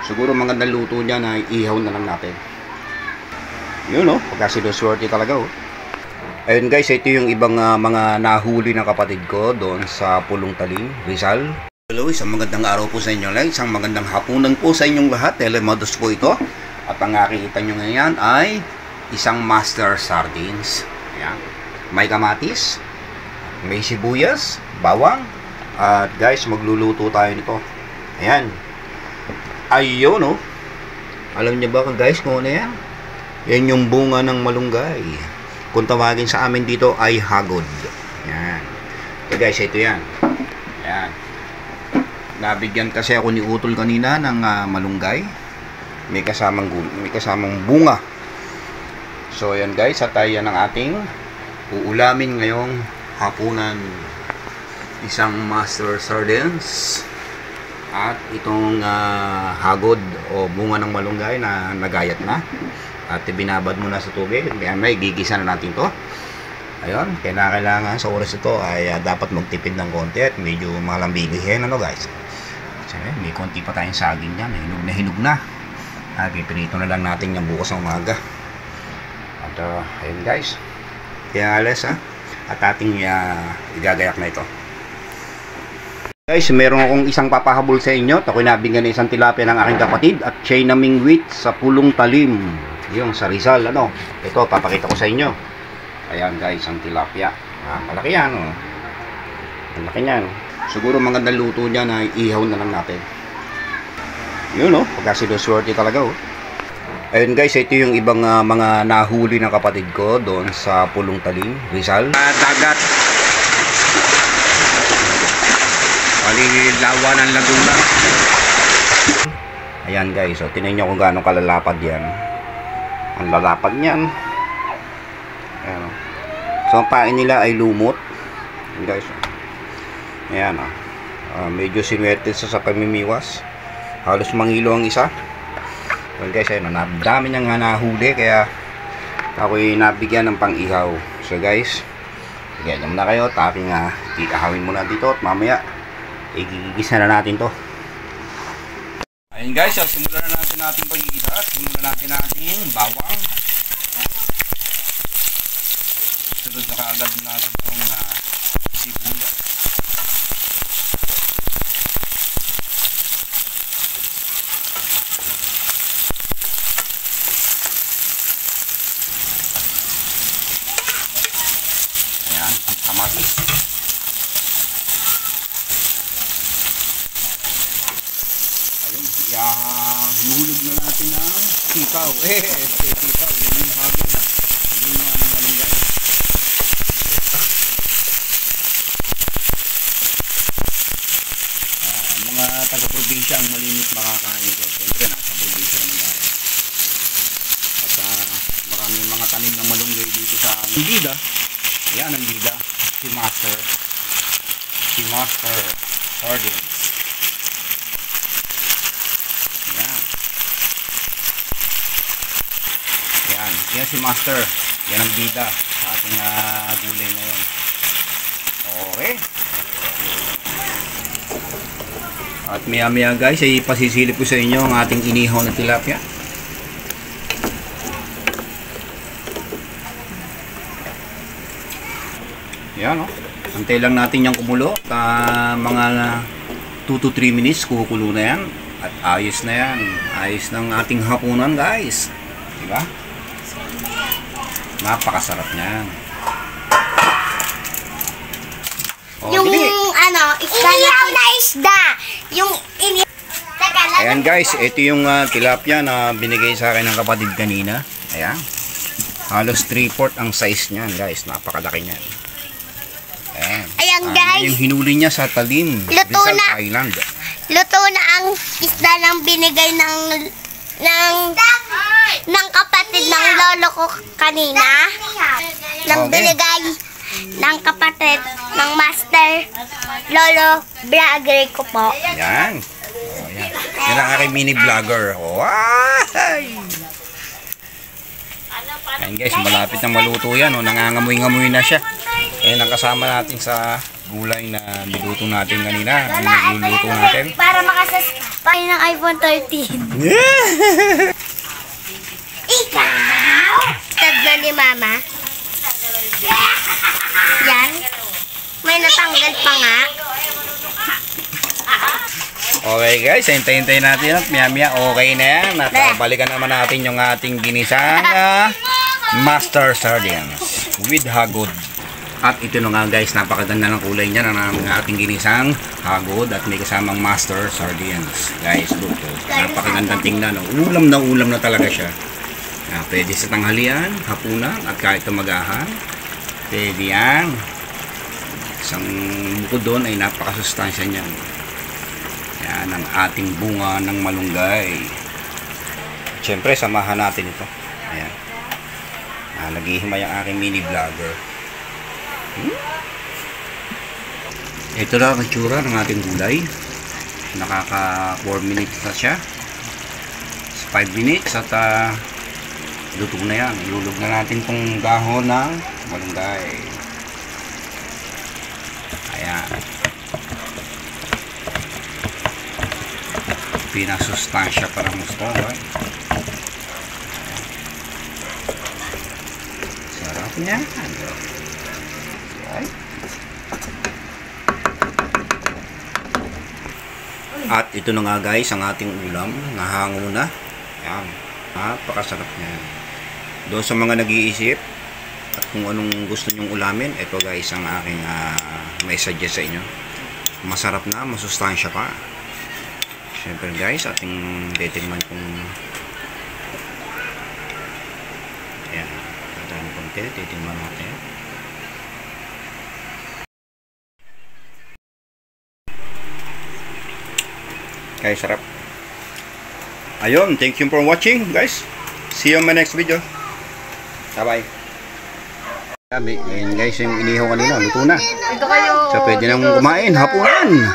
Siguro magandang luto niya na ihaw na lang natin. Yun pagka sinuswerte talaga Ayun guys, ito yung ibang mga nahuli ng kapatid ko doon sa Pulong Talim, Rizal. Hello, isang magandang araw po sa inyo lang. Isang magandang hapunan po sa inyong lahat. Telemados po ito. At ang nakikita nyo ngayon ay isang master sardines. Ayan. May kamatis, may sibuyas, bawang. At guys, magluluto tayo nito. Ayan. Ayun Alam niyo ba guys kung ano yan? Yan yung bunga ng malunggay. Kung tawagin sa amin dito ay hagod. Yan. So guys, ito yan. Yan. Nabigyan kasi ako ni Utol kanina ng malunggay. May kasamang bunga. So yan guys, at yan ang ating uulamin ngayong hapunan. Isang master sardines. At itong hagod o bunga ng malunggay na nagayat na. At binabad muna sa tubig. May gigisa na natin to. Ayun, kailangan sa oras ito ay dapat magtipid ng konti at medyo malambigihin guys. So, may konti pa tayong saging yan. Hinug na. Pipirito na lang natin yung bukas ng umaga. At ayun guys. Kaya alas at ating igagayak na ito. Guys, meron akong isang papahabol sa inyo. Ako'y nabigyan ng isang tilapia ng aking kapatid at siya'y namingwit sa Pulong Talim. Yung sa Rizal, Ito, papakita ko sa inyo. Ayan guys, ang tilapia. Malaki yan, Malaki yan. Siguro magandang luto niya na ihaw na lang natin. Yun, pagka sinuswerte talaga, Ayun guys, ito yung ibang mga nahuli ng kapatid ko doon sa Pulong Talim, Rizal. Dagat. Palilawan ng Laguna. Ayan guys, tingnan nyo kung gaano kalalapad yan. Ang lalapad niyan. Ayan, so ang pain nila ay lumot. Ayan guys. Ayan medyo sinuwerte sa pamimiwas. Halos mangilo ang isa. Ayan guys, ayun, dami niyang nahuli kaya ako'y nabigyan ng pang-ihaw. So guys, bigyan nyo na kayo. Taping iahawin muna dito at mamaya igigisa na natin to. Ayun guys, simulan na natin ating pagigisa. Simulan natin ating bawang. Sunod na kaagad natin itong sibuyas. Ayan, kamatis. Yuhulog na natin ng sitaw. Sitaw. Yan yung hagod. Yung malunggay. Mga taga-probinsya ang malimit makakain ito. Siyempre, nasa probinsya naman tayo. At maraming mga tanim ng malunggay dito sa bida. Yan ang bida. Si Master Sardines. Yan si Master. Yan ang bida sa ating gulay ngayon. Okay. At maya guys ay pasisilip ko sa inyo ang ating inihaw na tilapia. Yan antay lang natin yung kumulo. Mga 2 to 3 minutes kukulo na yan. At ayos na yan. Ayos ng ating hapunan guys. Diba? Napakasarap niyan. Yung isda na isda. Yung Ayan guys, ito yung tilapia na binigay sa akin ng kapatid kanina. Ayan. Halos 3/4 ang size niyan guys. Napakalaki niyan. Ayan guys. Yung hinuli niya sa Talim, Rizal Island. Luto na ang isda ng binigay ng kapatid ng lolo ko kanina. Nang binigay ng kapatid ng Master Lolo Vlogger ko po. Yan. Yan ang aking mini vlogger. Ayan guys, malapit na maluto yan. Nangangamoy-ngamoy na siya. Ayan ang kasama natin sa gulay na niluto natin kanina. Ang niluto natin. Para makasas pa ng iPhone 13. Ikaw! Tad na ni Mama. Yan. May natanggal pa nga. Okay guys, hintay-hintay natin at maya-maya okay na yan. At balikan naman natin yung ating ginisang master sardines with hagod. At ito na nga guys, napakaganda ng kulay niya ng ating ginisang hagod at may kasamang master sardines. Guys, look po. Napakagandang tingnan. Ulam na talaga siya. Pwede sa tanghalian, hapunan at kahit umagahan. Pwede yan. Isang bukod doon ay napakasustansya niyan. Yan ang ating bunga ng malunggay. Siyempre, samahan natin ito. Ayan. Naghihimay ang aking mini vlogger. Ito lang ang tsura ng ating gulay. Nakaka 4 minutes na siya. 5 minutes at luto na yan. Ilulog na natin itong dahon ng malunggay. Ayan. Pinasustansya para gusto. Sarap niya. At ito na nga guys ang ating ulam. Nahango na. Ayan. Napakasarap niya. Doon sa mga nag-iisip at kung anong gusto nyong ulamin, ito guys ang aking may suggest sa inyo. Masarap na, masustansya pa. Siyempre guys, ating titingnan kung ayan, tatang konti, titingnan natin. Guys, sarap. Ayun, thank you for watching guys. See you on my next video. Bye bye. Ngayon guys, yung inihaw kanina, luto na. So pwede nang kumain, hapunan.